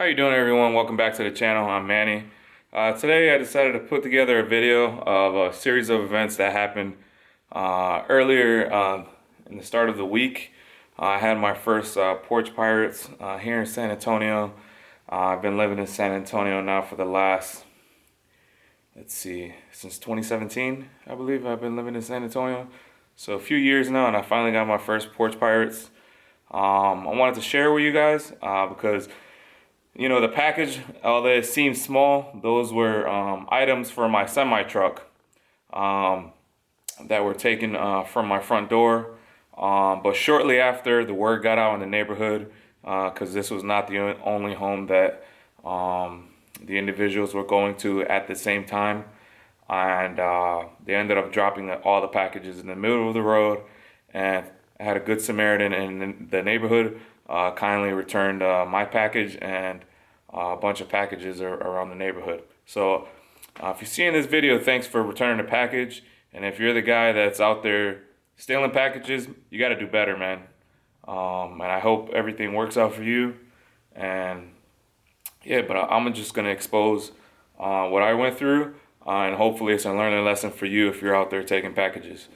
How you doing, everyone? Welcome back to the channel. I'm Manny. Today I decided to put together a video of a series of events that happened earlier in the start of the week. I had my first Porch Pirates here in San Antonio. I've been living in San Antonio now for the last, since 2017, I believe I've been living in San Antonio. So a few years now, and I finally got my first Porch Pirates. I wanted to share with you guys because the package, although it seems small, those were items for my semi-truck that were taken from my front door. But shortly after, the word got out in the neighborhood, because this was not the only home that the individuals were going to at the same time. And they ended up dropping all the packages in the middle of the road. And I had a good Samaritan in the neighborhood kindly returned my package and a bunch of packages around the neighborhood. So if you're seeing this video, thanks for returning the package. And if you're the guy that's out there stealing packages, you got to do better, man. And I hope everything works out for you. And yeah, but I'm just going to expose what I went through. And hopefully it's a learning lesson for you if you're out there taking packages.